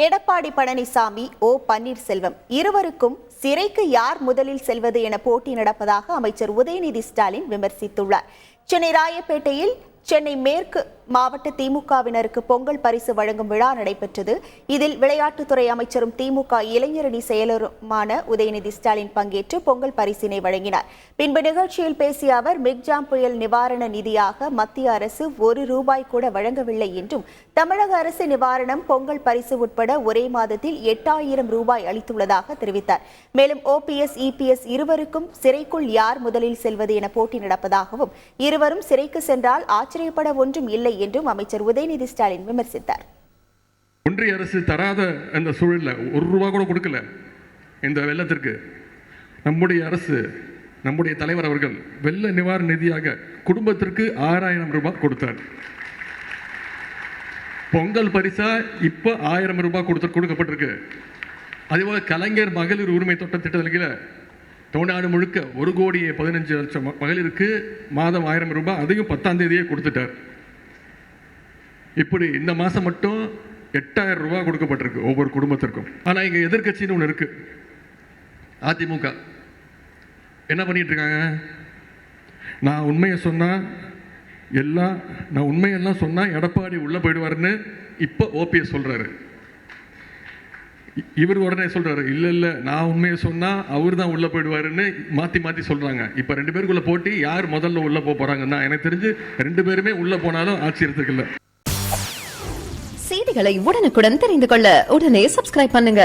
எடப்பாடி பழனிசாமி, ஓ பன்னீர்செல்வம் இருவருக்கும் சிறைக்கு யார் முதலில் செல்வது என போட்டி நடப்பதாக அமைச்சர் உதயநிதி ஸ்டாலின் விமர்சித்துள்ளார். சென்னை ராயப்பேட்டையில் சென்னை மேற்கு மாவட்ட திமுகவினருக்கு பொங்கல் பரிசு வழங்கும் விழா நடைபெற்றது. இதில் விளையாட்டுத்துறை அமைச்சரும் திமுக இளைஞரணி செயலருமான உதயநிதி ஸ்டாலின் பங்கேற்று பொங்கல் பரிசினை வழங்கினார். பின்பு நிகழ்ச்சியில் பேசிய அவர், மிக்ஜாம் புயல் நிவாரண நிதியாக மத்திய அரசு ₹1 கூட வழங்கவில்லை என்றும், தமிழக அரசு நிவாரணம், பொங்கல் பரிசு உட்பட ஒரே மாதத்தில் ₹8000 அளித்துள்ளதாக தெரிவித்தார். மேலும் OPS, EPS இருவருக்கும் சிறைக்குள் யார் முதலில் செல்வது என போட்டி நடப்பதாகவும், இருவரும் சிறைக்கு சென்றால் ஆச்சரியப்பட ஒன்றும் இல்லை என்றும் அமைச்சர் உதயநிதி ஸ்டாலின் விமர்சித்தார். ஒன்றிய அரசு தராத அந்த சூழலில் ₹1 கூட கொடுக்கல. இந்த வெள்ளத்திற்கு நம்முடைய அரசு, நம்முடைய தலைவர் அவர்கள் வெள்ள நிவாரண நிதியாக குடும்பத்திற்கு ₹6000 கொடுத்தார். பொங்கல் பரிசா இப்ப ₹1000 கொடுக்கப்பட்டிருக்கு. அதேபோல கலைஞர் மகளிர் உரிமை திட்டத்தின் கீழே தமிழ்நாடு முழுக்க 1,15,00,000 மகளிருக்கு மாதம் ₹1000, அதையும் 10ஆம் தேதியே கொடுத்துட்டார். இப்படி இந்த மாசம் மட்டும் ₹8000 கொடுக்கப்பட்டிருக்கு ஒவ்வொரு குடும்பத்திற்கும். ஆனா இங்க எதிர்கட்சின்னு ஒன்று இருக்கு, அதிமுக. என்ன பண்ணிட்டு இருக்காங்க? நான் உண்மையெல்லாம் சொன்னா எடப்பாடி உள்ள போயிடுவாருன்னு இப்ப OPS சொல்றாரு. இவர் உடனே சொல்றாரு, இல்ல நான் உண்மையை சொன்னா அவர் தான் உள்ள போயிடுவாருன்னு மாத்தி சொல்றாங்க. இப்ப 2 பேருக்குள்ள போட்டி, யார் முதல்ல உள்ள போறாங்கன்னா எனக்கு தெரிஞ்சு 2 பேருமே உள்ள போனாலும் ஆச்சரியத்துக்கு இல்ல. செய்திகளை உடனுக்குடன் தெரிந்து கொள்ள உடனே சப்ஸ்கிரைப் பண்ணுங்க.